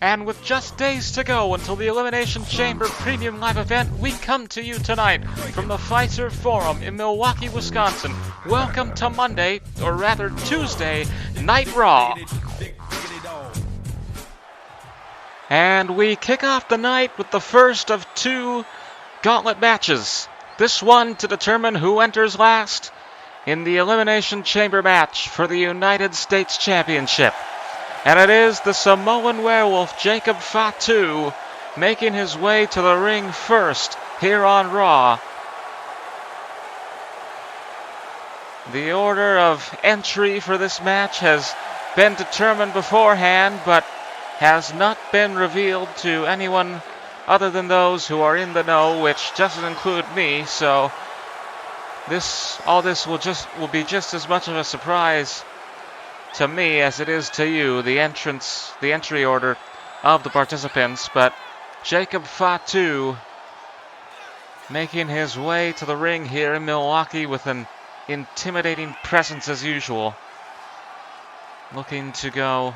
And with just days to go until the Elimination Chamber Premium Live event, we come to you tonight from the Pfizer Forum in Milwaukee, Wisconsin. Welcome to Monday, or rather Tuesday, Night Raw. And we kick off the night with the first of two Gauntlet matches. This one to determine who enters last in the Elimination Chamber match for the United States Championship. And it is the Samoan werewolf Jacob Fatu making his way to the ring first here on Raw. The order of entry for this match has been determined beforehand, but has not been revealed to anyone other than those who are in the know, which doesn't include me, so all this will be just as much of a surprise to me as it is to you, the entry order of the participants. But Jacob Fatu making his way to the ring here in Milwaukee with an intimidating presence as usual, looking to go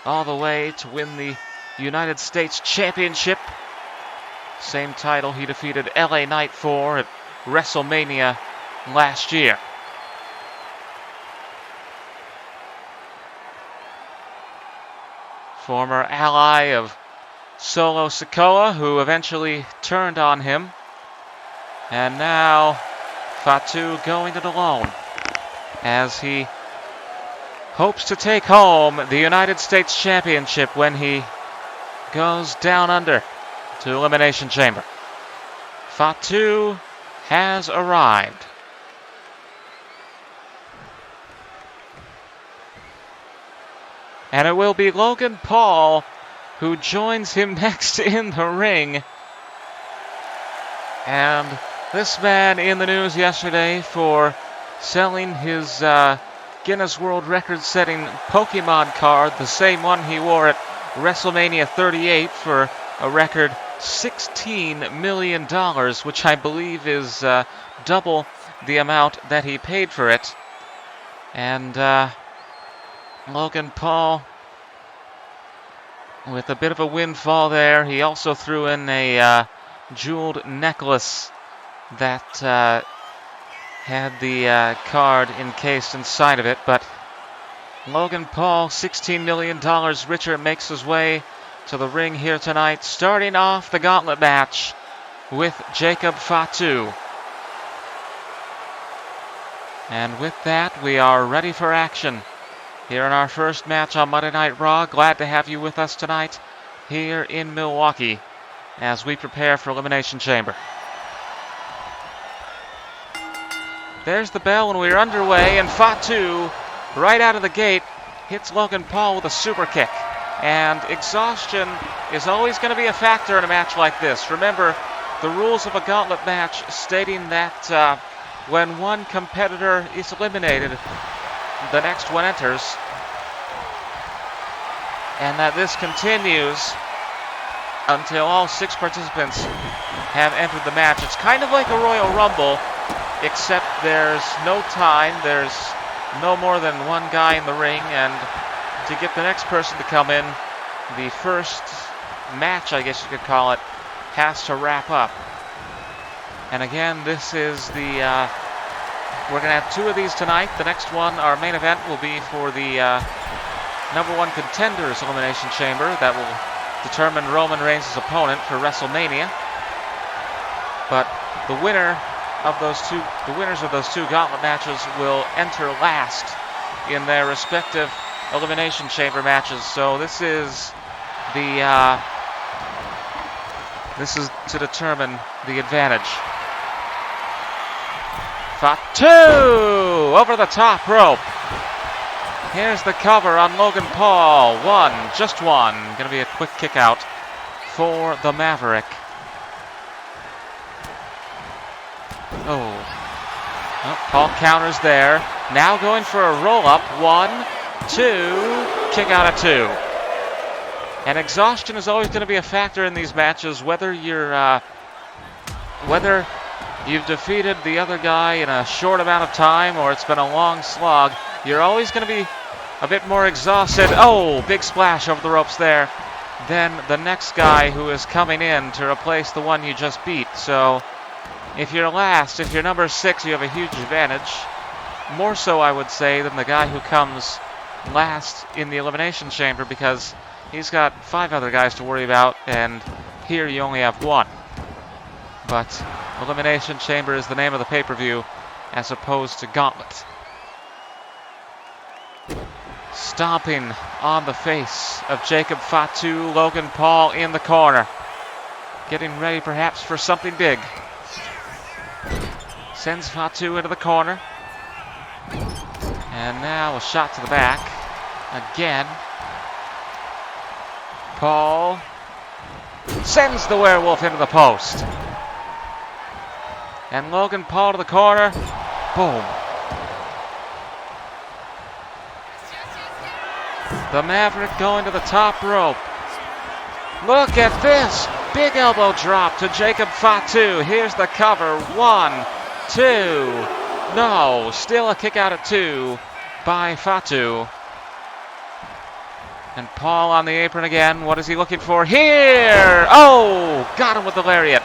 all the way to win the United States Championship. Same title he defeated LA Knight for at WrestleMania last year. Former ally of Solo Sikoa, who eventually turned on him. And now Fatu going it alone as he hopes to take home the United States Championship when he goes down under to Elimination Chamber. Fatu has arrived. And it will be Logan Paul who joins him next in the ring. And this man in the news yesterday for selling his Guinness World Record-setting Pokemon card, the same one he wore at WrestleMania 38 for a record $16 million, which I believe is double the amount that he paid for it. And Logan Paul with a bit of a windfall there. He also threw in a jeweled necklace that had the card encased inside of it. But Logan Paul, $16 million richer, makes his way to the ring here tonight, starting off the Gauntlet match with Jacob Fatu. And with that, we are ready for action here in our first match on Monday Night Raw. Glad to have you with us tonight here in Milwaukee as we prepare for Elimination Chamber. There's the bell and we're underway, and Fatu, right out of the gate, hits Logan Paul with a super kick. And exhaustion is always going to be a factor in a match like this. Remember, the rules of a Gauntlet match stating that when one competitor is eliminated, the next one enters, and that this continues until all 6 participants have entered the match. It's kind of like a Royal Rumble, except there's no time, there's no more than one guy in the ring, and to get the next person to come in, the first match, I guess you could call it, has to wrap up. And again, this is the we're going to have 2 of these tonight. The next one, our main event, will be for the number 1 contenders Elimination Chamber. That will determine Roman Reigns' opponent for WrestleMania. But the winners of those two Gauntlet matches will enter last in their respective Elimination Chamber matches. So this is to determine the advantage. Fatu over the top rope. Here's the cover on Logan Paul. Just one. Going to be a quick kick out for the Maverick. Oh, Paul counters there. Now going for a roll-up. 1, 2, kick out of 2. And exhaustion is always going to be a factor in these matches, whether you've defeated the other guy in a short amount of time or it's been a long slog. You're always going to be a bit more exhausted. Oh, big splash over the ropes there than the next guy who is coming in to replace the one you just beat. So if you're last, if you're number 6, you have a huge advantage. More so, I would say, than the guy who comes last in the Elimination Chamber, because he's got 5 other guys to worry about, and here you only have 1. But Elimination Chamber is the name of the pay-per-view, as opposed to Gauntlet. Stomping on the face of Jacob Fatu, Logan Paul in the corner. Getting ready perhaps for something big. Sends Fatu into the corner. And now a shot to the back. Again. Paul sends the werewolf into the post. And Logan Paul to the corner. Boom. The Maverick going to the top rope. Look at this. Big elbow drop to Jacob Fatu. Here's the cover. 1, 2. No. Still a kick out at 2 by Fatu. And Paul on the apron again. What is he looking for here? Oh, got him with the lariat.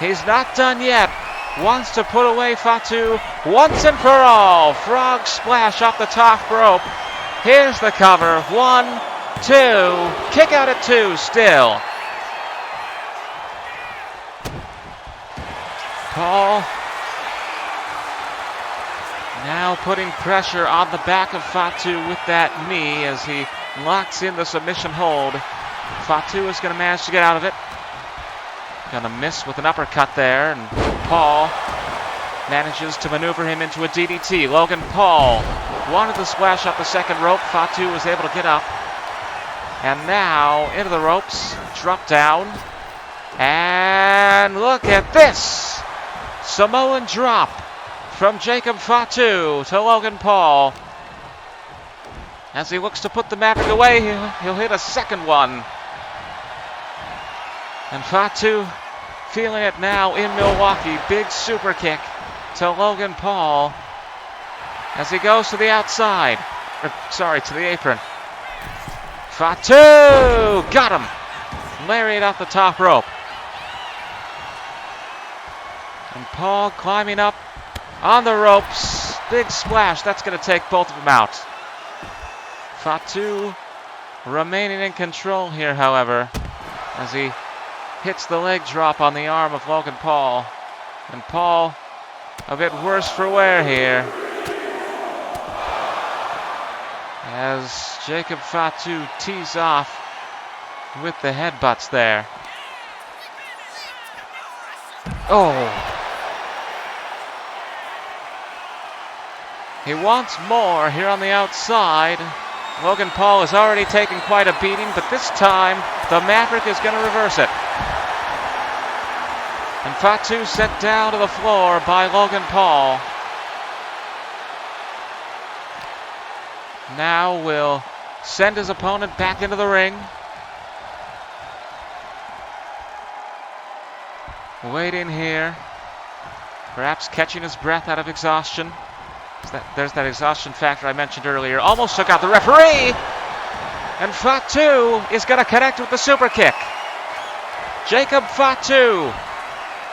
He's not done yet. Wants to put away Fatu once and for all. Frog splash off the top rope. Here's the cover. 1, 2. Kick out at 2 still. Paul now putting pressure on the back of Fatu with that knee as he locks in the submission hold. Fatu is going to manage to get out of it. Going to miss with an uppercut there, and Paul manages to maneuver him into a DDT. Logan Paul wanted to splash up the second rope. Fatu was able to get up. And now into the ropes. Drop down. And look at this. Samoan drop from Jacob Fatu to Logan Paul. As he looks to put the Maverick away, he'll hit a second one. And Fatu feeling it now in Milwaukee. Big super kick to Logan Paul as he goes to the outside. To the apron. Fatu! Got him! Lariat off the top rope. And Paul climbing up on the ropes. Big splash. That's going to take both of them out. Fatu remaining in control here, however, as he hits the leg drop on the arm of Logan Paul. And Paul a bit worse for wear here, as Jacob Fatu tees off with the headbutts there. Oh. He wants more here on the outside. Logan Paul has already taken quite a beating, but this time the Maverick is going to reverse it. And Fatu sent down to the floor by Logan Paul. Now will send his opponent back into the ring. Waiting here. Perhaps catching his breath out of exhaustion. There's that exhaustion factor I mentioned earlier. Almost took out the referee. And Fatu is going to connect with the super kick. Jacob Fatu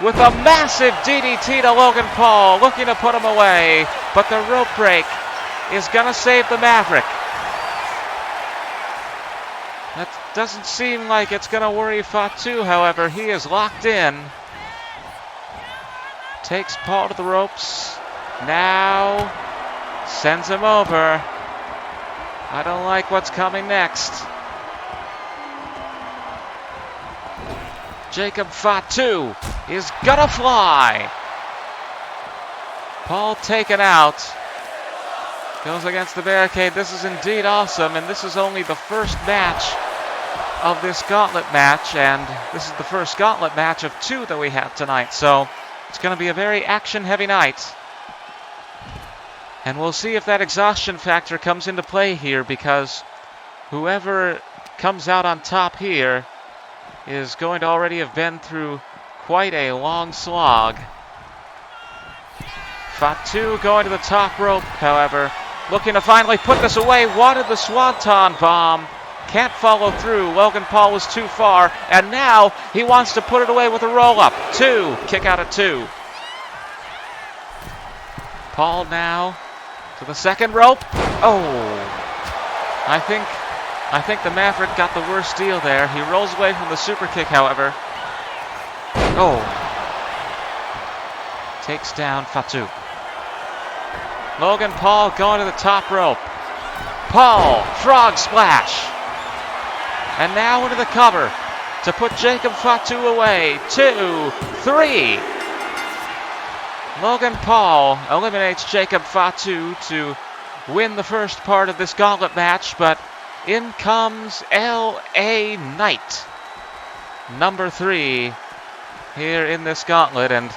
with a massive DDT to Logan Paul, looking to put him away. But the rope break is going to save the Maverick. That doesn't seem like it's going to worry Fatu, however. He is locked in. Takes Paul to the ropes. Now sends him over. I don't like what's coming next. Jacob Fatu is gonna fly. Paul taken out. Goes against the barricade. This is indeed awesome, and this is only the first match of this Gauntlet match, and this is the first Gauntlet match of 2 that we have tonight, so it's going to be a very action-heavy night. And we'll see if that exhaustion factor comes into play here, because whoever comes out on top here is going to already have been through quite a long slog. Fatu going to the top rope, however, looking to finally put this away. Wanted the Swanton bomb, can't follow through. Logan Paul was too far, and now he wants to put it away with a roll-up. 2, kick out at 2. Paul now to the second rope. Oh, I think the Maverick got the worst deal there. He rolls away from the super kick, however. Oh, takes down Fatu. Logan Paul going to the top rope. Paul, frog splash. And now into the cover to put Jacob Fatu away. 2, 3. Logan Paul eliminates Jacob Fatu to win the first part of this gauntlet match, but in comes LA Knight, number 3 here in this gauntlet, and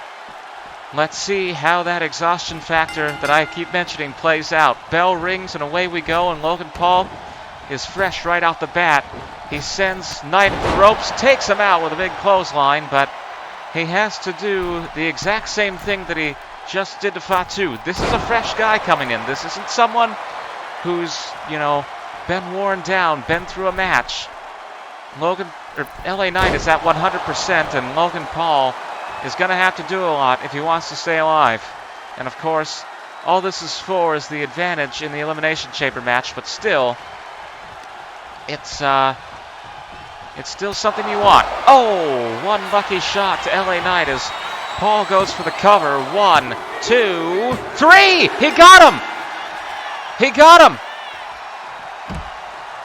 let's see how that exhaustion factor that I keep mentioning plays out. Bell rings and away we go, and Logan Paul is fresh right off the bat. He sends Knight at the ropes, takes him out with a big clothesline, but he has to do the exact same thing that he just did to Fatu. This is a fresh guy coming in. This isn't someone who's, been worn down, been through a match. LA Knight is at 100%, and Logan Paul is going to have to do a lot if he wants to stay alive. And of course, all this is for is the advantage in the Elimination Chamber match, but still, it's still something you want. Oh, one lucky shot to LA Knight as Paul goes for the cover. 1, 2, 3! He got him! He got him!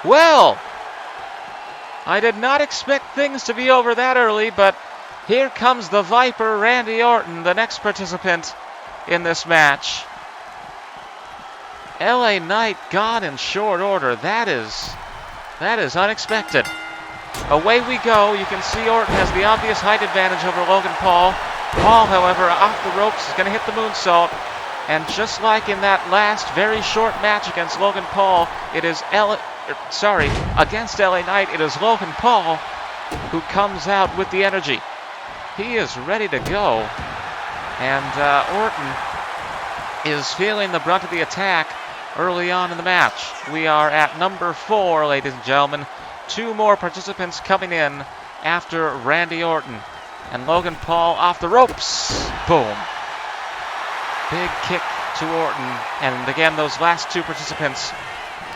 Well, I did not expect things to be over that early, but here comes the Viper, Randy Orton, the next participant in this match. LA Knight gone in short order. That is unexpected. Away we go. You can see Orton has the obvious height advantage over Logan Paul. Paul, however, off the ropes is going to hit the moonsault. And just like in that last very short match against Logan Paul, it is against LA Knight, it is Logan Paul who comes out with the energy. He is ready to go. And Orton is feeling the brunt of the attack early on in the match. We are at number 4, ladies and gentlemen. 2 more participants coming in after Randy Orton. And Logan Paul off the ropes. Boom. Big kick to Orton. And again, those last 2 participants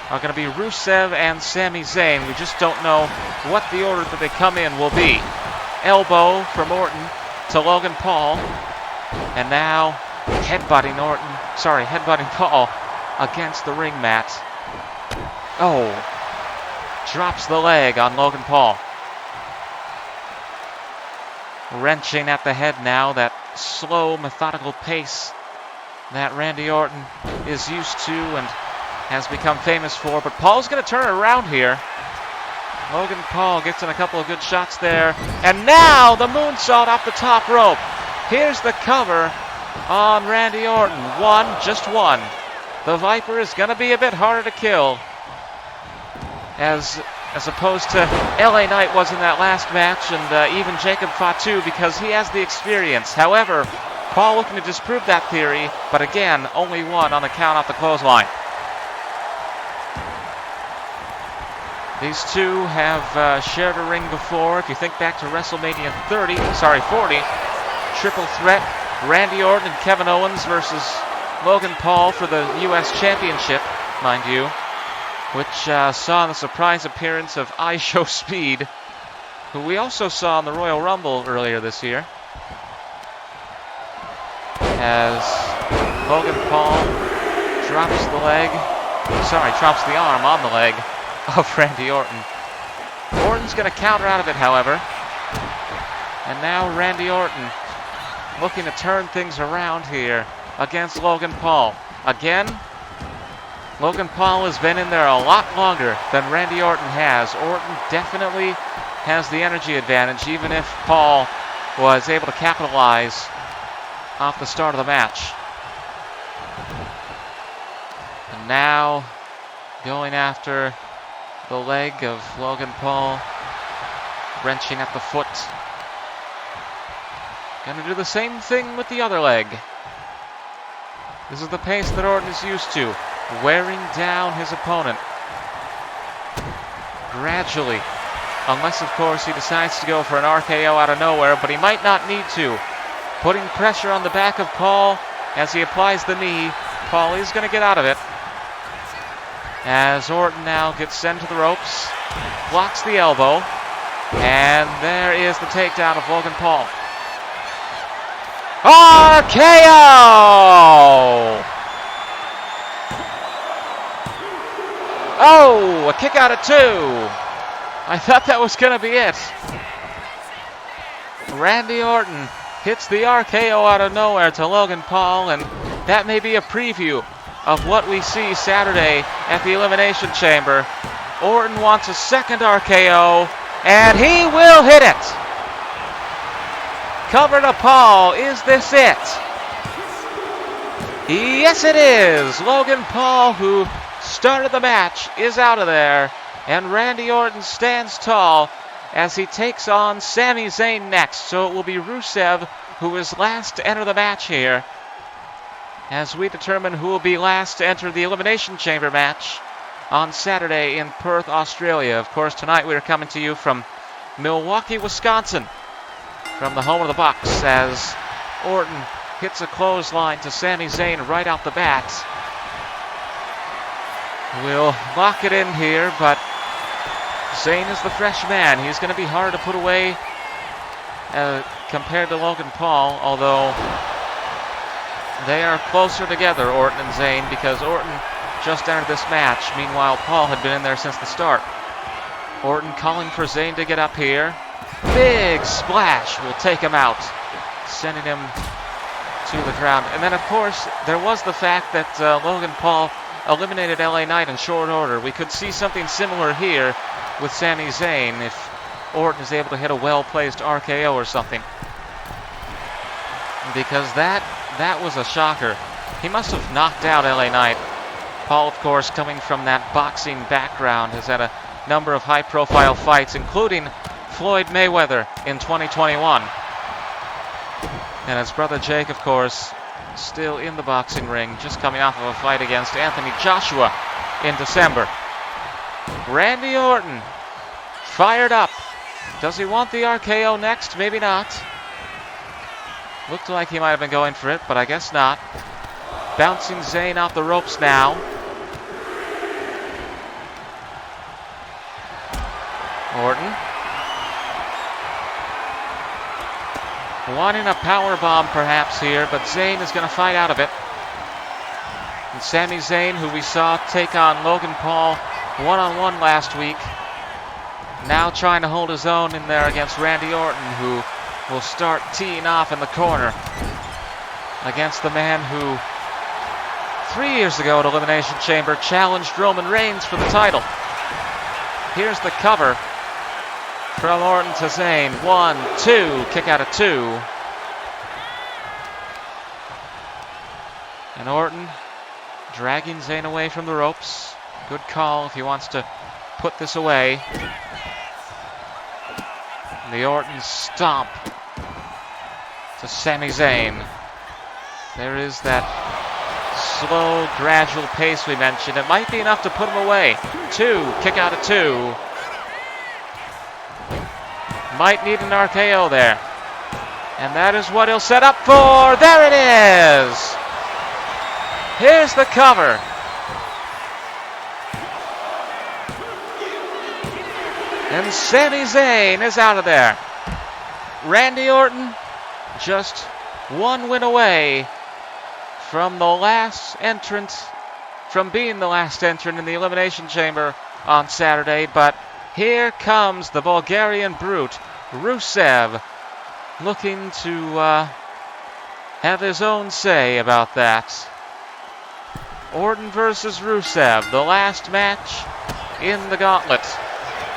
are going to be Rusev and Sami Zayn. We just don't know what the order that they come in will be. Elbow from Orton to Logan Paul. And now headbutting Paul against the ring mat. Oh, drops the leg on Logan Paul. Wrenching at the head now, that slow, methodical pace that Randy Orton is used to and has become famous for. But Paul's going to turn it around here. Logan Paul gets in a couple of good shots there. And now the moonsault off the top rope. Here's the cover on Randy Orton. Just one. The Viper is going to be a bit harder to kill, as opposed to LA Knight was in that last match, and even Jacob Fatu, because he has the experience. However, Paul looking to disprove that theory, but again, only one on the count off the clothesline. These two have shared a ring before. If you think back to WrestleMania 40, triple threat, Randy Orton and Kevin Owens versus Logan Paul for the U.S. Championship, mind you, which saw the surprise appearance of I Show Speed, who we also saw in the Royal Rumble earlier this year, as Logan Paul drops the arm on the leg of Randy Orton. Orton's going to counter out of it, however, and now Randy Orton looking to turn things around here against Logan Paul. Again, Logan Paul has been in there a lot longer than Randy Orton has. Orton definitely has the energy advantage, even if Paul was able to capitalize off the start of the match. And now going after the leg of Logan Paul, wrenching at the foot. Gonna do the same thing with the other leg. This is the pace that Orton is used to, wearing down his opponent. gradually. Unless, of course, he decides to go for an RKO out of nowhere, but he might not need to. Putting pressure on the back of Paul as he applies the knee. Paul is going to get out of it. As Orton now gets sent to the ropes. Blocks the elbow. And there is the takedown of Logan Paul. RKO! Oh, a kick out of 2. I thought that was going to be it. Randy Orton hits the RKO out of nowhere to Logan Paul, and that may be a preview of what we see Saturday at the Elimination Chamber. Orton wants a second RKO, and he will hit it. Cover to Paul. Is this it? Yes, it is. Logan Paul, who started the match, is out of there. And Randy Orton stands tall as he takes on Sami Zayn next. So it will be Rusev who is last to enter the match here, as we determine who will be last to enter the Elimination Chamber match on Saturday in Perth, Australia. Of course, tonight we are coming to you from Milwaukee, Wisconsin, from the home of the Bucks, as Orton hits a clothesline to Sami Zayn right out the bat. We'll lock it in here, but Zayn is the fresh man. He's going to be hard to put away compared to Logan Paul, although they are closer together, Orton and Zayn, because Orton just entered this match. Meanwhile, Paul had been in there since the start. Orton calling for Zayn to get up here. Big splash will take him out, sending him to the ground. And then, of course, there was the fact that Logan Paul eliminated LA Knight in short order. We could see something similar here with Sami Zayn if Orton is able to hit a well-placed RKO or something. Because that was a shocker. He must have knocked out LA Knight. Paul, of course, coming from that boxing background, has had a number of high-profile fights, including Floyd Mayweather in 2021. And his brother Jake, of course, still in the boxing ring, just coming off of a fight against Anthony Joshua in December. Randy Orton, fired up. Does he want the RKO next? Maybe not. Looked like he might have been going for it, but I guess not. Bouncing Zayn off the ropes now. Orton. Wanting a powerbomb perhaps here, but Zayn is going to fight out of it. And Sami Zayn, who we saw take on Logan Paul one-on-one last week, now trying to hold his own in there against Randy Orton, who will start teeing off in the corner against the man who 3 years ago at Elimination Chamber challenged Roman Reigns for the title. Here's the cover from Orton to Zayn. 1, 2, kick out of 2. And Orton dragging Zayn away from the ropes. Good call if he wants to put this away. And the Orton stomp to Sami Zayn. There is that slow, gradual pace we mentioned. It might be enough to put him away. 2, kick out of 2. Might need an RKO there. And that is what he'll set up for. There it is. Here's the cover. And Sami Zayn is out of there. Randy Orton just one win away from the last entrant, from being the last entrant in the Elimination Chamber on Saturday. But here comes the Bulgarian brute, Rusev, looking to have his own say about that. Orton versus Rusev, the last match in the Gauntlet,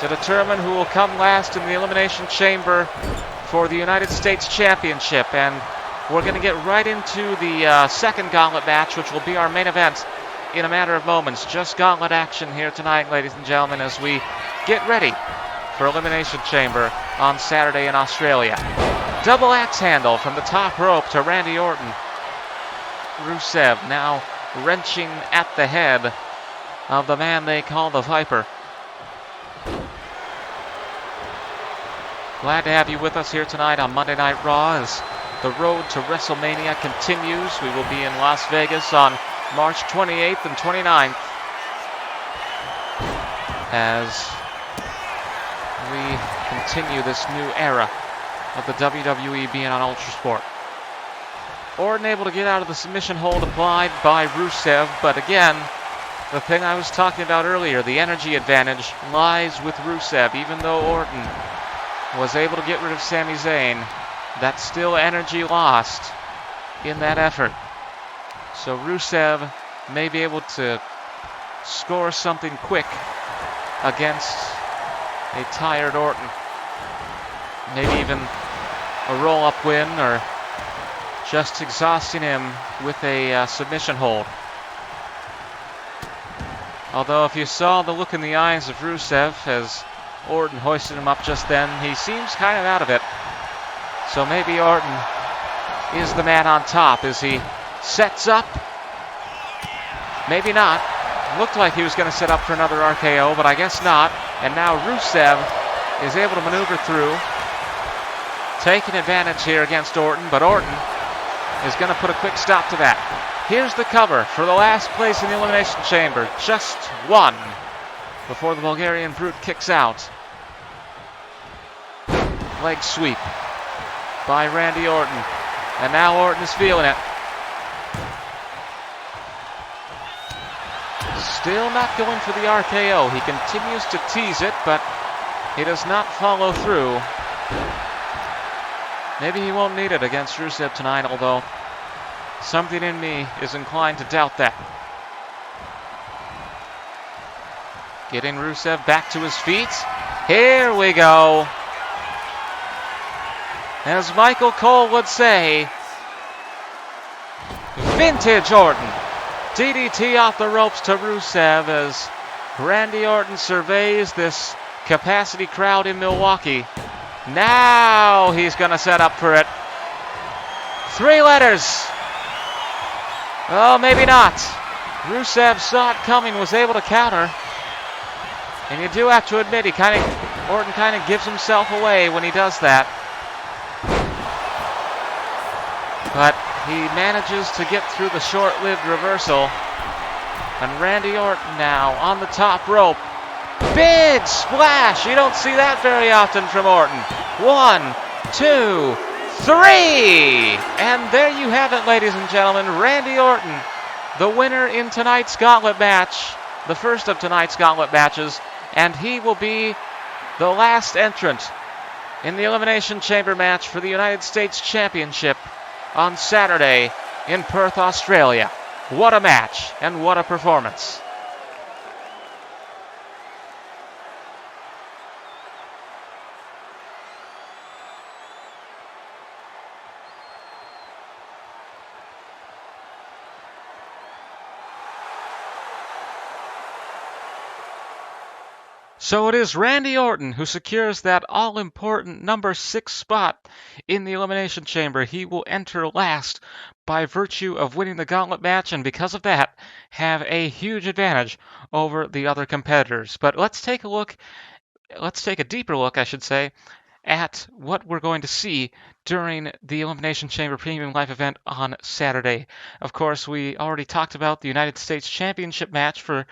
to determine who will come last in the Elimination Chamber for the United States Championship. And we're going to get right into the second Gauntlet match, which will be our main event in a matter of moments. Just Gauntlet action here tonight, ladies and gentlemen, as we get ready for Elimination Chamber on Saturday in Australia. Double axe handle from the top rope to Randy Orton. Rusev now wrenching at the head of the man they call the Viper. Glad to have you with us here tonight on Monday Night Raw as the road to WrestleMania continues. We will be in Las Vegas on March 28th and 29th as we continue this new era of the WWE being on ULTRASPORT. Orton able to get out of the submission hold applied by Rusev, but again, the thing I was talking about earlier, the energy advantage lies with Rusev. Even though Orton was able to get rid of Sami Zayn, that's still energy lost in that effort. So Rusev may be able to score something quick against a tired Orton. Maybe even a roll-up win or just exhausting him with a submission hold. Although if you saw the look in the eyes of Rusev as Orton hoisted him up just then, he seems kind of out of it. So maybe Orton is the man on top as he sets up. Maybe not. Looked like he was going to set up for another RKO, but I guess not. And now Rusev is able to maneuver through, taking advantage here against Orton, but Orton is going to put a quick stop to that. Here's the cover for the last place in the Elimination Chamber. Just one before the Bulgarian Brute kicks out. Leg sweep by Randy Orton. And now Orton is feeling it. Still not going for the RKO. He continues to tease it, but he does not follow through. Maybe he won't need it against Rusev tonight, although something in me is inclined to doubt that. Getting Rusev back to his feet. Here we go. As Michael Cole would say, vintage Orton. DDT off the ropes to Rusev as Randy Orton surveys this capacity crowd in Milwaukee. Now he's going to set up for it. 3 letters. Oh, maybe not. Rusev saw it coming, was able to counter. And you do have to admit, Orton kind of gives himself away when he does that. But he manages to get through the short-lived reversal. And Randy Orton now on the top rope. Big splash! You don't see that very often from Orton. 1, 2, 3! And there you have it, ladies and gentlemen. Randy Orton, the winner in tonight's Gauntlet match. The first of tonight's Gauntlet matches. And he will be the last entrant in the Elimination Chamber match for the United States Championship on Saturday in Perth, Australia. What a match and what a performance. So it is Randy Orton who secures that all-important number 6 spot in the Elimination Chamber. He will enter last by virtue of winning the Gauntlet match, and because of that, have a huge advantage over the other competitors. But let's take a deeper look, I should say, at what we're going to see during the Elimination Chamber Premium Live event on Saturday. Of course, we already talked about the United States Championship match for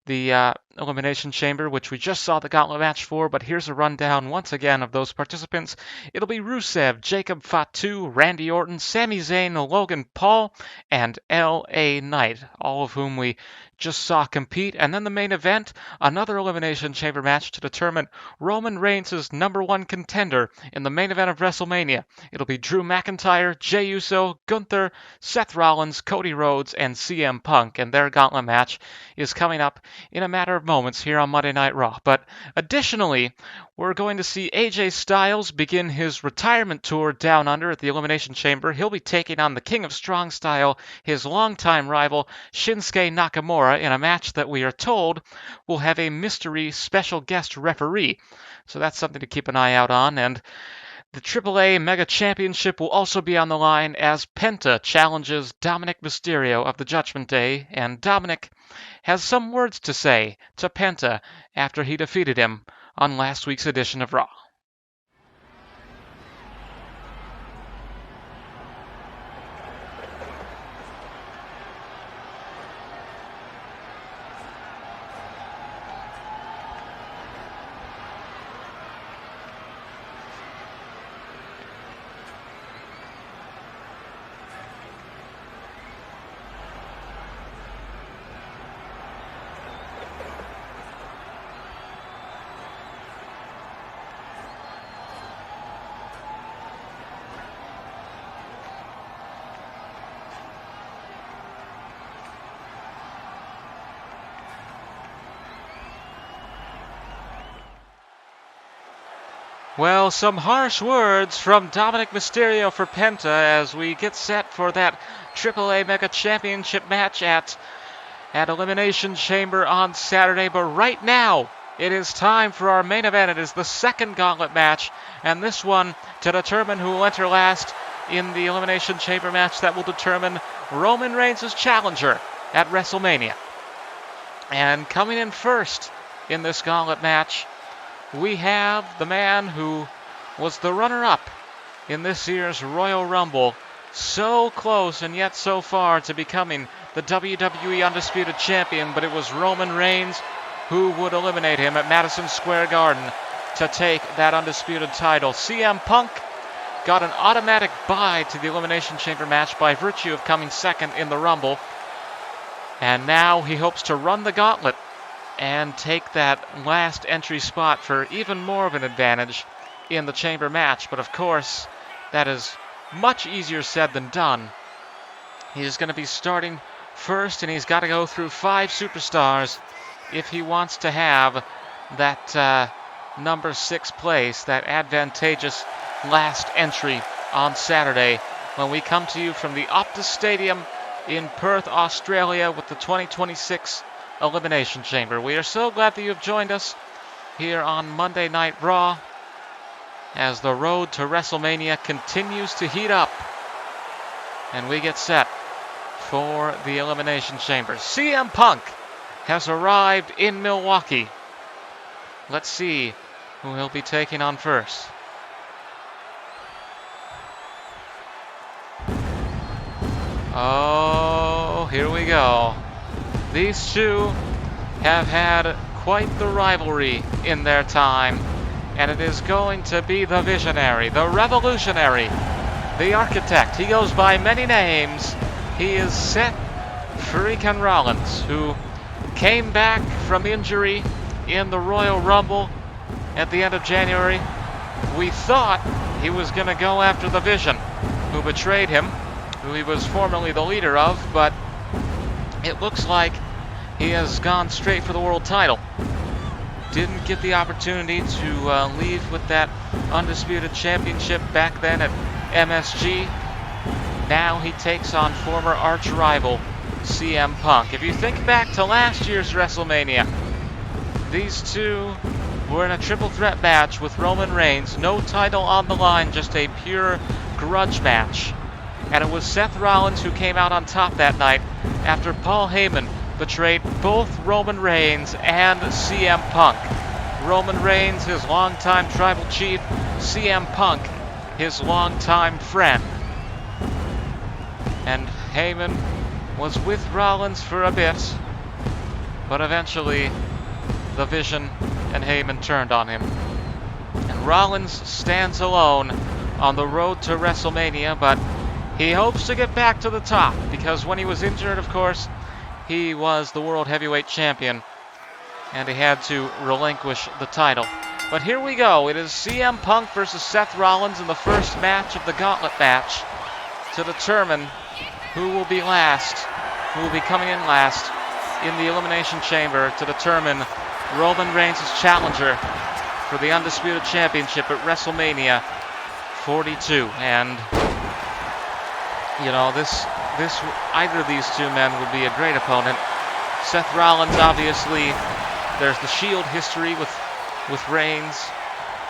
the Elimination Chamber, which we just saw the Gauntlet match for, but here's a rundown once again of those participants. It'll be Rusev, Jacob Fatu, Randy Orton, Sami Zayn, Logan Paul, and L.A. Knight, all of whom we just saw compete. And then the main event, another Elimination Chamber match to determine Roman Reigns' #1 contender in the main event of WrestleMania. It'll be Drew McIntyre, Jey Uso, Gunther, Seth Rollins, Cody Rhodes, and CM Punk, and their Gauntlet match is coming up in a matter of moments here on Monday Night Raw. But additionally, we're going to see AJ Styles begin his retirement tour down under at the Elimination Chamber. He'll be taking on the King of Strong Style, his longtime rival Shinsuke Nakamura, in a match that we are told will have a mystery special guest referee. So that's something to keep an eye out on. And the AAA Mega Championship will also be on the line as PENTA challenges Dominik Mysterio of the Judgment Day, and Dominik has some words to say to PENTA after he defeated him on last week's edition of Raw. Well, some harsh words from Dominik Mysterio for PENTA as we get set for that AAA Mega Championship match at Elimination Chamber on Saturday. But right now, it is time for our main event. It is the second Gauntlet match, and this one to determine who will enter last in the Elimination Chamber match that will determine Roman Reigns' challenger at WrestleMania. And coming in first in this Gauntlet match, we have the man who was the runner-up in this year's Royal Rumble. So close and yet so far to becoming the WWE Undisputed Champion, but it was Roman Reigns who would eliminate him at Madison Square Garden to take that Undisputed title. CM Punk got an automatic bye to the Elimination Chamber match by virtue of coming second in the Rumble. And now he hopes to run the gauntlet and take that last entry spot for even more of an advantage in the Chamber match. But of course, that is much easier said than done. He's going to be starting first, and he's got to go through 5 superstars if he wants to have that number 6 place, that advantageous last entry on Saturday when we come to you from the Optus Stadium in Perth, Australia with the 2026 Elimination Chamber. We are so glad that you have joined us here on Monday Night Raw as the road to WrestleMania continues to heat up and we get set for the Elimination Chamber. CM Punk has arrived in Milwaukee. Let's see who he'll be taking on first. Oh, here we go. These two have had quite the rivalry in their time, and it is going to be the visionary, the revolutionary, the architect. He goes by many names. He is Seth freaking Rollins, who came back from injury in the Royal Rumble at the end of January. We thought he was going to go after the Vision, who betrayed him, who he was formerly the leader of, but it looks like he has gone straight for the world title. Didn't get the opportunity to leave with that Undisputed Championship back then at MSG. Now he takes on former arch-rival CM Punk. If you think back to last year's WrestleMania, these two were in a triple threat match with Roman Reigns. No title on the line, just a pure grudge match. And it was Seth Rollins who came out on top that night after Paul Heyman betrayed both Roman Reigns and CM Punk. Roman Reigns, his longtime tribal chief, CM Punk, his longtime friend. And Heyman was with Rollins for a bit, but eventually the Vision and Heyman turned on him. And Rollins stands alone on the road to WrestleMania, but he hopes to get back to the top, because when he was injured, of course, he was the World Heavyweight Champion, and he had to relinquish the title. But here we go. It is CM Punk versus Seth Rollins in the first match of the Gauntlet match to determine who will be last, who will be coming in last in the Elimination Chamber to determine Roman Reigns' challenger for the Undisputed Championship at WrestleMania 42. And you know, either of these two men would be a great opponent. Seth Rollins, obviously, there's the Shield history with Reigns.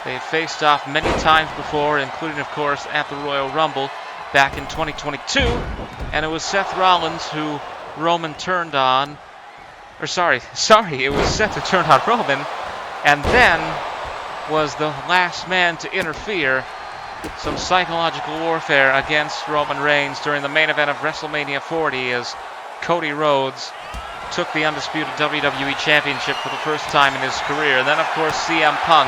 They've faced off many times before, including, of course, at the Royal Rumble back in 2022. And it was Seth Rollins who Roman turned on. Or sorry, it was Seth who turned on Roman, and then was the last man to interfere. Some psychological warfare against Roman Reigns during the main event of WrestleMania 40 as Cody Rhodes took the undisputed WWE Championship for the first time in his career. And then, of course, CM Punk.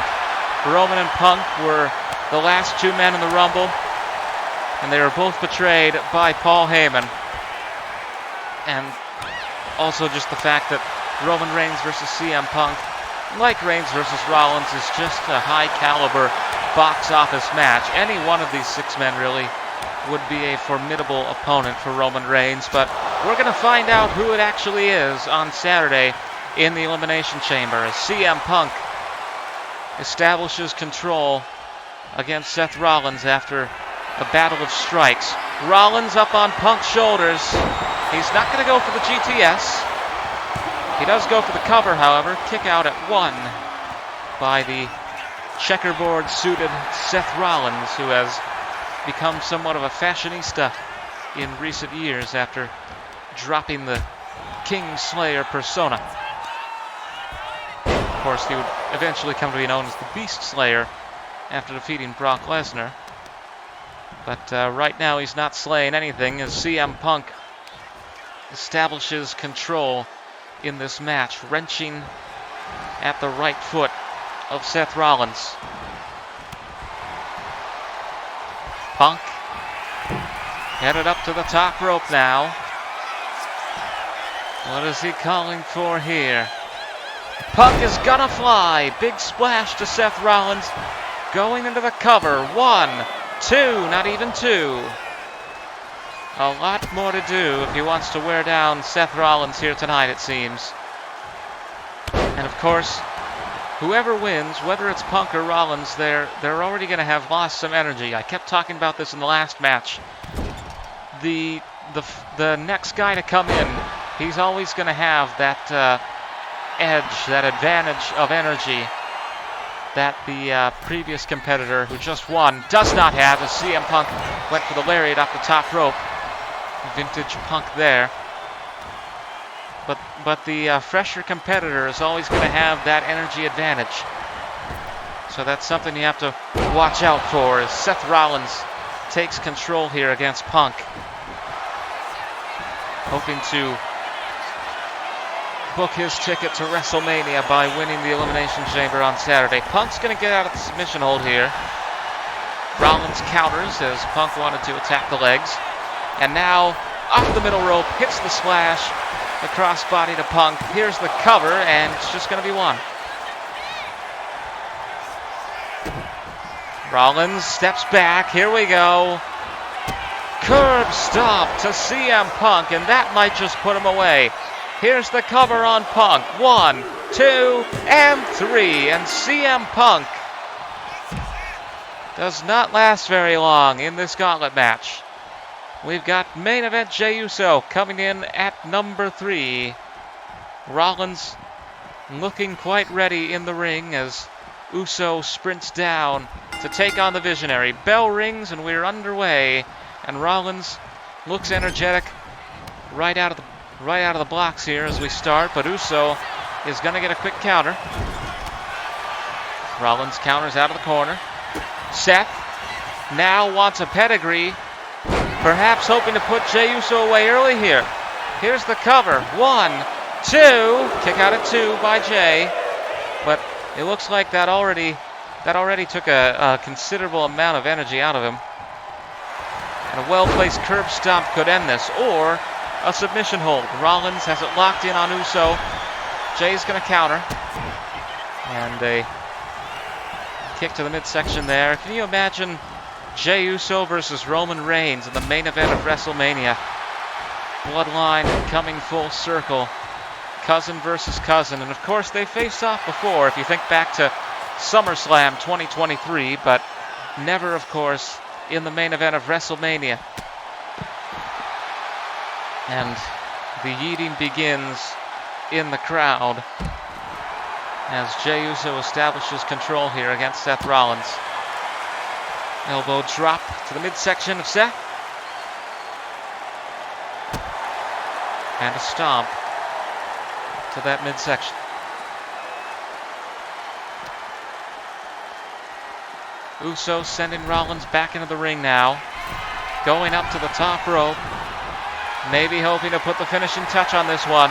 Roman and Punk were the last two men in the Rumble, and they were both betrayed by Paul Heyman. And also just the fact that Roman Reigns versus CM Punk, like Reigns versus Rollins, is just a high-caliber box office match. Any one of these 6 men really would be a formidable opponent for Roman Reigns, but we're going to find out who it actually is on Saturday in the Elimination Chamber as CM Punk establishes control against Seth Rollins after a battle of strikes. Rollins up on Punk's shoulders. He's not going to go for the GTS. He does go for the cover, however. Kick out at 1 by the checkerboard-suited Seth Rollins, who has become somewhat of a fashionista in recent years after dropping the King Slayer persona. Of course, he would eventually come to be known as the Beast Slayer after defeating Brock Lesnar. But right now he's not slaying anything as CM Punk establishes control in this match, wrenching at the right foot of Seth Rollins. Punk headed up to the top rope now. What is he calling for here? Punk is gonna fly. Big splash to Seth Rollins. Going into the cover. 1, 2, not even 2. A lot more to do if he wants to wear down Seth Rollins here tonight, it seems. And of course, whoever wins, whether it's Punk or Rollins, they're already going to have lost some energy. I kept talking about this in the last match. The next guy to come in, he's always going to have that edge, that advantage of energy that the previous competitor who just won does not have, as CM Punk went for the lariat off the top rope. Vintage Punk there. But the fresher competitor is always going to have that energy advantage. So that's something you have to watch out for as Seth Rollins takes control here against Punk. Hoping to book his ticket to WrestleMania by winning the Elimination Chamber on Saturday. Punk's going to get out of the submission hold here. Rollins counters as Punk wanted to attack the legs. And now, off the middle rope, hits the splash, the crossbody to Punk. Here's the cover, and it's just going to be 1. Rollins steps back. Here we go. Curb stomp to CM Punk, and that might just put him away. Here's the cover on Punk. 1, 2, and 3. And CM Punk does not last very long in this gauntlet match. We've got main event Jey Uso coming in at number 3. Rollins looking quite ready in the ring as Uso sprints down to take on the Visionary. Bell rings and we're underway. And Rollins looks energetic right out of the blocks here as we start. But Uso is going to get a quick counter. Rollins counters out of the corner. Seth now wants a pedigree. Perhaps hoping to put Jey Uso away early here. Here's the cover. 1, 2. Kick out at 2 by Jey. But it looks like that already took a considerable amount of energy out of him. And a well-placed curb stomp could end this. Or a submission hold. Rollins has it locked in on Uso. Jey's going to counter. And a kick to the midsection there. Can you imagine Jey Uso versus Roman Reigns in the main event of WrestleMania? Bloodline coming full circle. Cousin versus cousin. And of course they faced off before if you think back to SummerSlam 2023, but never of course in the main event of WrestleMania. And the yeeting begins in the crowd as Jey Uso establishes control here against Seth Rollins. Elbow drop to the midsection of Seth. And a stomp to that midsection. Uso sending Rollins back into the ring now. Going up to the top rope. Maybe hoping to put the finishing touch on this one.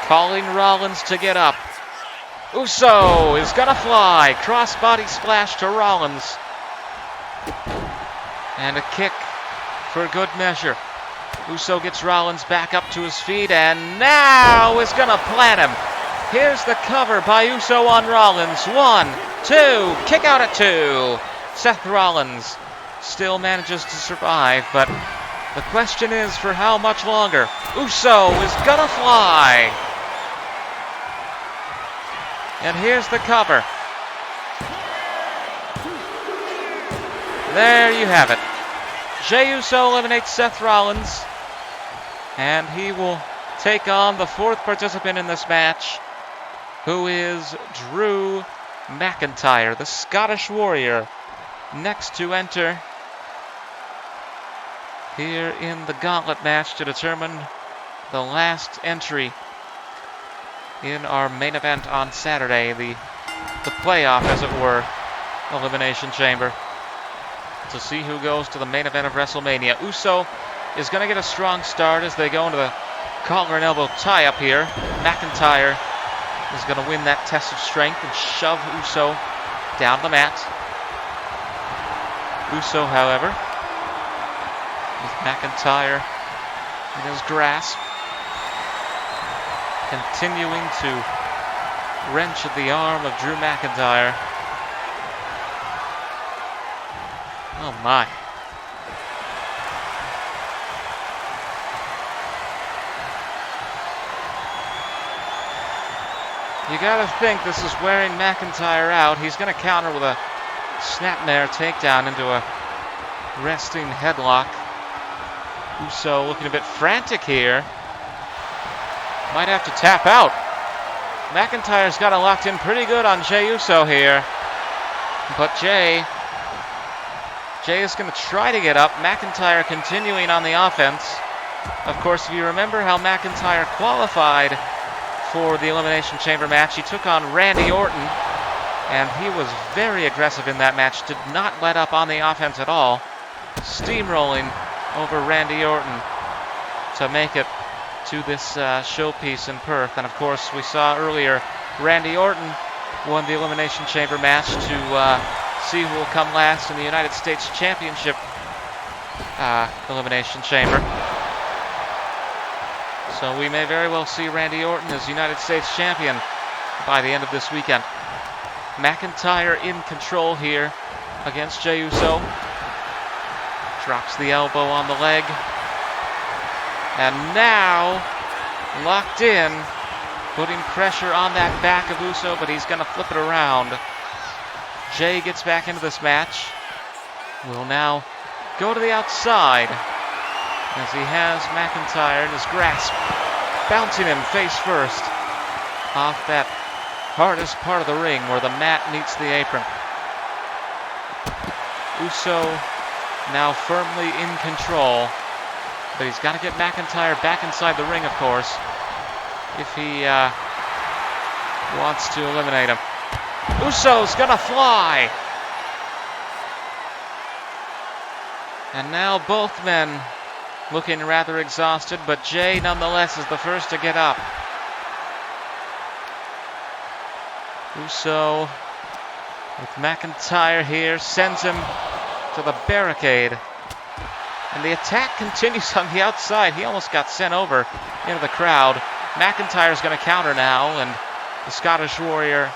Calling Rollins to get up. Uso is gonna fly. Crossbody splash to Rollins. And a kick for good measure. Uso gets Rollins back up to his feet and now is gonna plant him. Here's the cover by Uso on Rollins. 1, 2, kick out at 2. Seth Rollins still manages to survive, but the question is for how much longer? Uso is gonna fly. And here's the cover. There you have it. Jey Uso eliminates Seth Rollins, and he will take on the fourth participant in this match, who is Drew McIntyre, the Scottish Warrior, next to enter here in the Gauntlet match to determine the last entry in our main event on Saturday, the playoff, as it were, Elimination Chamber, to see who goes to the main event of WrestleMania. Uso is going to get a strong start as they go into the collar and elbow tie-up here. McIntyre is going to win that test of strength and shove Uso down the mat. Uso, however, with McIntyre in his grasp, continuing to wrench at the arm of Drew McIntyre. Oh my. You gotta think this is wearing McIntyre out. He's gonna counter with a snapmare takedown into a resting headlock. Uso looking a bit frantic here. Might have to tap out. McIntyre's got it locked in pretty good on Jey Uso here. But Jey is going to try to get up. McIntyre continuing on the offense. Of course, if you remember how McIntyre qualified for the Elimination Chamber match, he took on Randy Orton, and he was very aggressive in that match. Did not let up on the offense at all. Steamrolling over Randy Orton to make it to this showpiece in Perth. And of course, we saw earlier Randy Orton won the Elimination Chamber match to see who will come last in the United States Championship Elimination Chamber. So we may very well see Randy Orton as United States Champion by the end of this weekend. McIntyre in control here against Jey Uso. Drops the elbow on the leg. And now, locked in, putting pressure on that back of Uso, but he's going to flip it around. Jey gets back into this match. Will now go to the outside as he has McIntyre in his grasp, bouncing him face first off that hardest part of the ring where the mat meets the apron. Uso now firmly in control. But he's got to get McIntyre back inside the ring, of course, if he wants to eliminate him. Uso's gonna fly! And now both men looking rather exhausted, but Jey nonetheless is the first to get up. Uso with McIntyre here sends him to the barricade. And the attack continues on the outside. He almost got sent over into the crowd. McIntyre's going to counter now, and the Scottish Warrior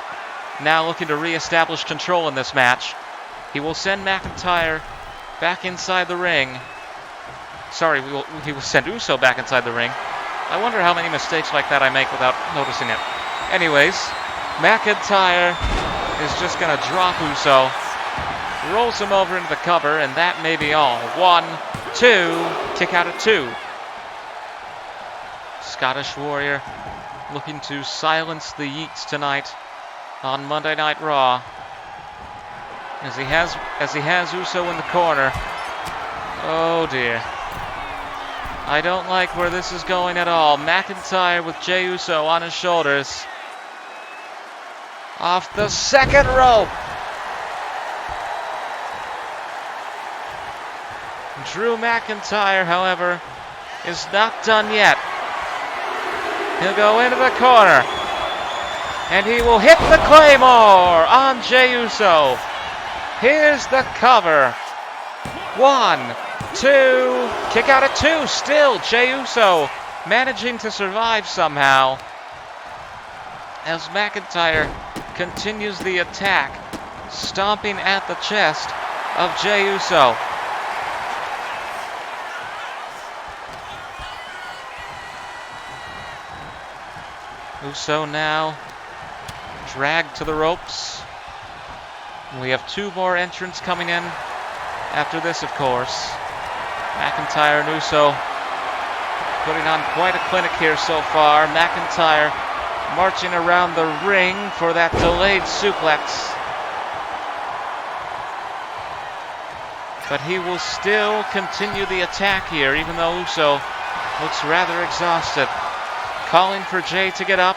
now looking to reestablish control in this match. He will send McIntyre back inside the ring. Sorry, he will send Uso back inside the ring. I wonder how many mistakes like that I make without noticing it. Anyways, McIntyre is just going to drop Uso. Rolls him over into the cover, and that may be all. 1, 2, kick out at 2. Scottish Warrior looking to silence the Yeats tonight on Monday Night Raw. As he has Uso in the corner. Oh dear. I don't like where this is going at all. McIntyre with Jey Uso on his shoulders. Off the second rope. Drew McIntyre, however, is not done yet. He'll go into the corner. And he will hit the Claymore on Jey Uso. Here's the cover. 1, 2, kick out at 2. Still Jey Uso managing to survive somehow. As McIntyre continues the attack, stomping at the chest of Jey Uso. Uso now dragged to the ropes. We have 2 more entrants coming in after this, of course. McIntyre and Uso putting on quite a clinic here so far. McIntyre marching around the ring for that delayed suplex. But he will still continue the attack here, even though Uso looks rather exhausted. Calling for Jay to get up.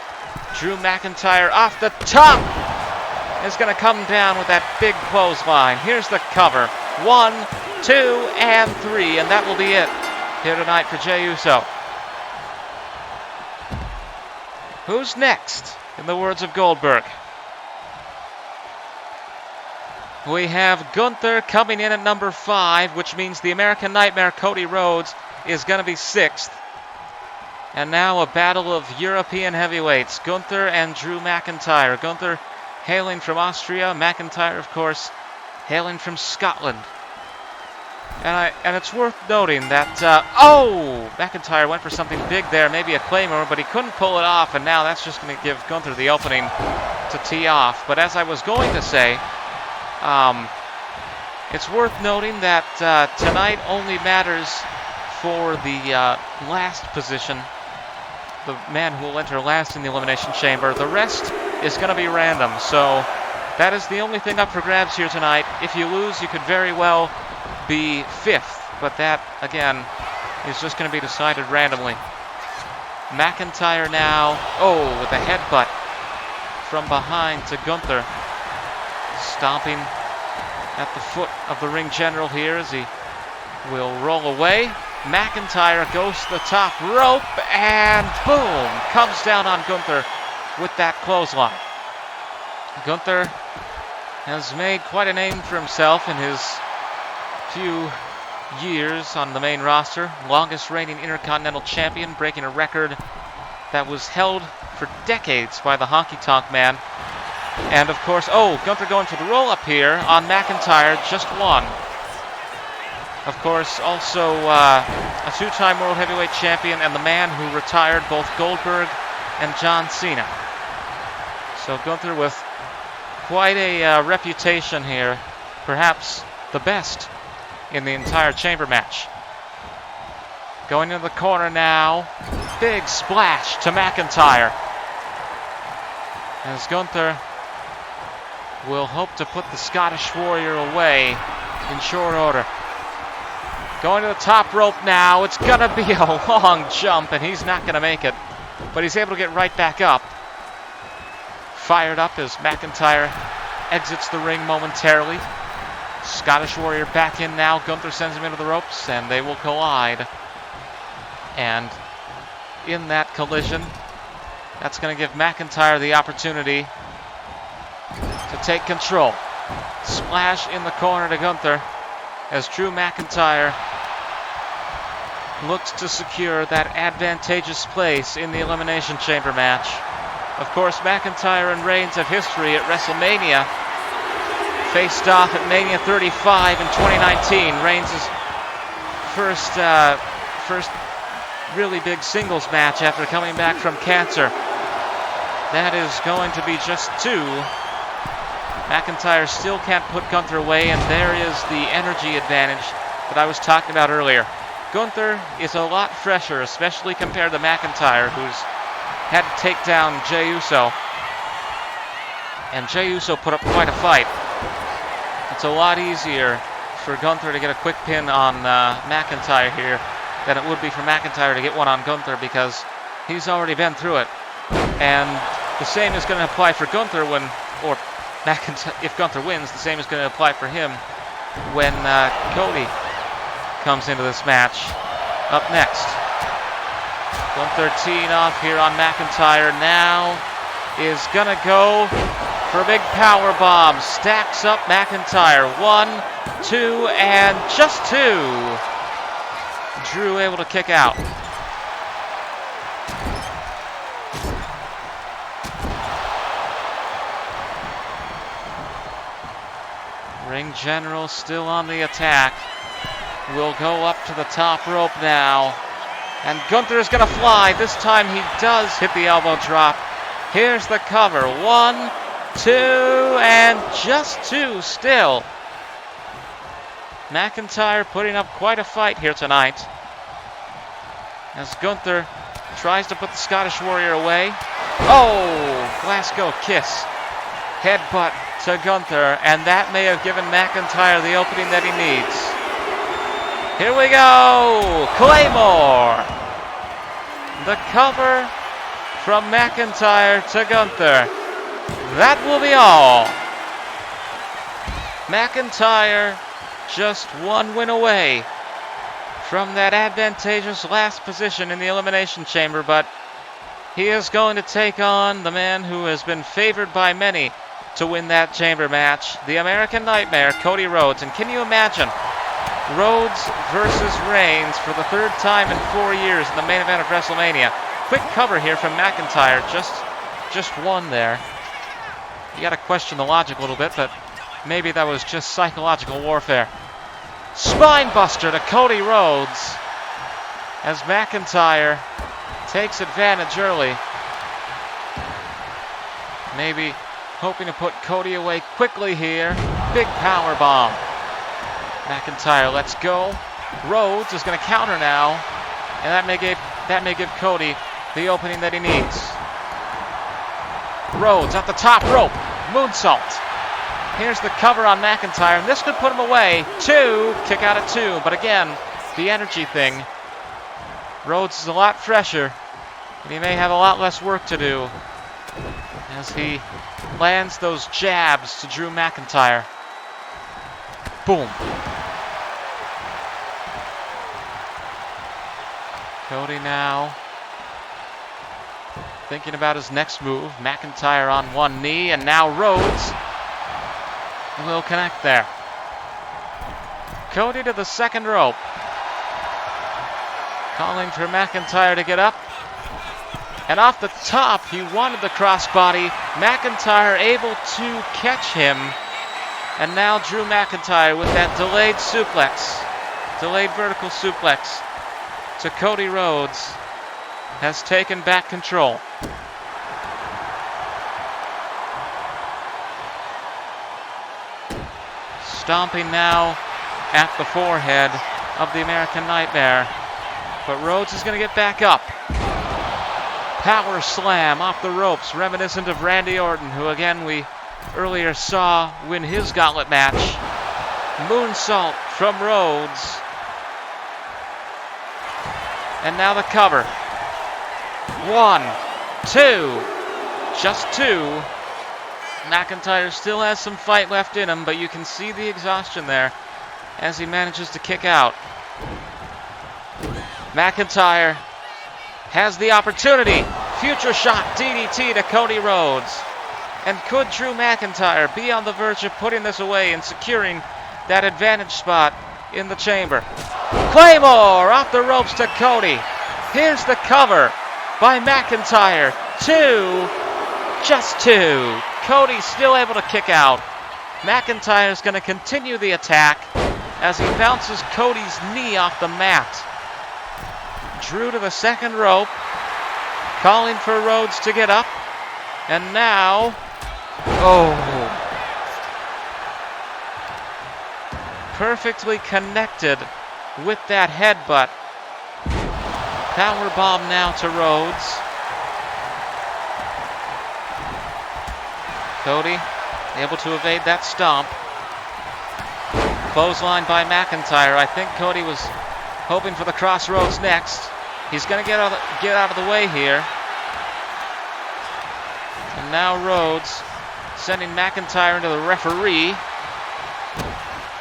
Drew McIntyre off the top is going to come down with that big clothesline. Here's the cover. 1, 2, and 3, and that will be it here tonight for Jey Uso. Who's next, in the words of Goldberg? We have Gunther coming in at number 5, which means the American Nightmare Cody Rhodes is going to be 6th. And now a battle of European heavyweights, Gunther and Drew McIntyre. Gunther hailing from Austria, McIntyre, of course, hailing from Scotland. And it's worth noting that, McIntyre went for something big there, maybe a Claymore, but he couldn't pull it off, and now that's just going to give Gunther the opening to tee off. But as I was going to say, it's worth noting that tonight only matters for the last position, the man who will enter last in the Elimination Chamber. The rest is going to be random, so that is the only thing up for grabs here tonight. If you lose, you could very well be 5th, but that, again, is just going to be decided randomly. McIntyre now, with a headbutt from behind to Gunther. Stomping at the foot of the ring general here as he will roll away. McIntyre goes to the top rope and boom, comes down on Gunther with that clothesline. Gunther has made quite a name for himself in his few years on the main roster. Longest reigning Intercontinental Champion, breaking a record that was held for decades by the Honky Tonk Man. And of course, Gunther going for the roll-up here on McIntyre, just one. Of course, also a two-time World Heavyweight Champion and the man who retired both Goldberg and John Cena. So Gunther with quite a reputation here, perhaps the best in the entire chamber match. Going into the corner now, big splash to McIntyre. As Gunther will hope to put the Scottish Warrior away in short order. Going to the top rope now. It's going to be a long jump, and he's not going to make it. But he's able to get right back up. Fired up as McIntyre exits the ring momentarily. Scottish Warrior back in now. Gunther sends him into the ropes, and they will collide. And in that collision, that's going to give McIntyre the opportunity to take control. Splash in the corner to Gunther as Drew McIntyre looks to secure that advantageous place in the Elimination Chamber match. Of course, McIntyre and Reigns have history at WrestleMania. Faced off at Mania 35 in 2019. Reigns' first really big singles match after coming back from cancer. That is going to be just 2. McIntyre still can't put Gunther away, and there is the energy advantage that I was talking about earlier. Gunther is a lot fresher, especially compared to McIntyre, who's had to take down Jey Uso. And Jey Uso put up quite a fight. It's a lot easier for Gunther to get a quick pin on McIntyre here than it would be for McIntyre to get one on Gunther, because he's already been through it. And the same is going to apply for Gunther if Gunther wins, the same is going to apply for him when Cody comes into this match. Up next, Gunther teeing off here on McIntyre now is going to go for a big power bomb. Stacks up McIntyre. 1, 2, and just 2. Drew able to kick out. Ring General still on the attack. Will go up to the top rope now. And Gunther is going to fly. This time he does hit the elbow drop. Here's the cover. 1, 2, and just 2 still. McIntyre putting up quite a fight here tonight, as Gunther tries to put the Scottish Warrior away. Oh, Glasgow kiss. Headbutt to Gunther, and that may have given McIntyre the opening that he needs. Here we go! Claymore! The cover from McIntyre to Gunther. That will be all. McIntyre just one win away from that advantageous last position in the Elimination Chamber, but he is going to take on the man who has been favored by many to win that chamber match, the American Nightmare, Cody Rhodes. And can you imagine Rhodes versus Reigns for the third time in 4 years in the main event of WrestleMania? Quick cover here from McIntyre, just one there. You got to question the logic a little bit, but maybe that was just psychological warfare. Spine buster to Cody Rhodes as McIntyre takes advantage early. Maybe hoping to put Cody away quickly here. Big power bomb. McIntyre lets go. Rhodes is going to counter now, and that may give Cody the opening that he needs. Rhodes at the top rope. Moonsault. Here's the cover on McIntyre, and this could put him away. 2, kick out at 2, but again, the energy thing. Rhodes is a lot fresher, and he may have a lot less work to do as he lands those jabs to Drew McIntyre. Boom. Cody now thinking about his next move. McIntyre on one knee, and now Rhodes will connect there. Cody to the second rope. Calling for McIntyre to get up. And off the top, he wanted the crossbody. McIntyre able to catch him. And now Drew McIntyre with that delayed suplex. Delayed vertical suplex to Cody Rhodes has taken back control. Stomping now at the forehead of the American Nightmare. But Rhodes is going to get back up. Power slam off the ropes, reminiscent of Randy Orton, who again we earlier saw win his Gauntlet match. Moonsault from Rhodes. And now the cover. 1, 2, just 2. McIntyre still has some fight left in him, but you can see the exhaustion there as he manages to kick out. McIntyre has the opportunity. Future shot DDT to Cody Rhodes. And could Drew McIntyre be on the verge of putting this away and securing that advantage spot in the chamber? Claymore off the ropes to Cody. Here's the cover by McIntyre. 2, just 2. Cody still able to kick out. McIntyre is going to continue the attack as he bounces Cody's knee off the mat. Drew to the second rope, calling for Rhodes to get up. And now, perfectly connected with that headbutt. Power bomb now to Rhodes. Cody able to evade that stomp. Clothesline by McIntyre. I think Cody was hoping for the crossroads next. He's going to get out of the way here. And now Rhodes sending McIntyre into the referee.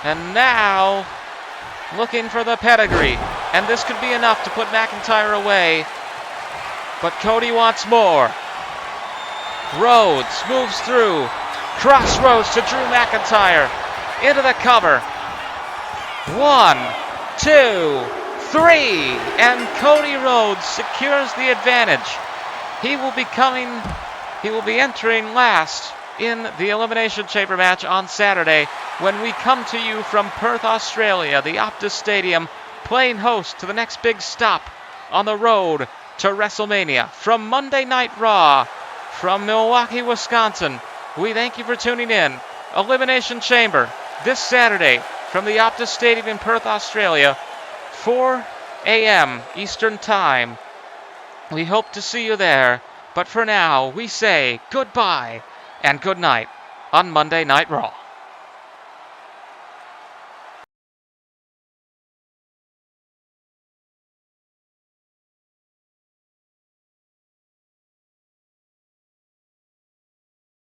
And now looking for the pedigree. And this could be enough to put McIntyre away. But Cody wants more. Rhodes moves through. Crossroads to Drew McIntyre. Into the cover. 1, 2, 3. And Cody Rhodes secures the advantage. He will be entering last in the Elimination Chamber match on Saturday when we come to you from Perth, Australia, the Optus Stadium, playing host to the next big stop on the road to WrestleMania. From Monday Night Raw, from Milwaukee, Wisconsin, we thank you for tuning in. Elimination Chamber this Saturday, from the Optus Stadium in Perth, Australia, 4 a.m. Eastern Time. We hope to see you there, but for now, we say goodbye and good night on Monday Night Raw.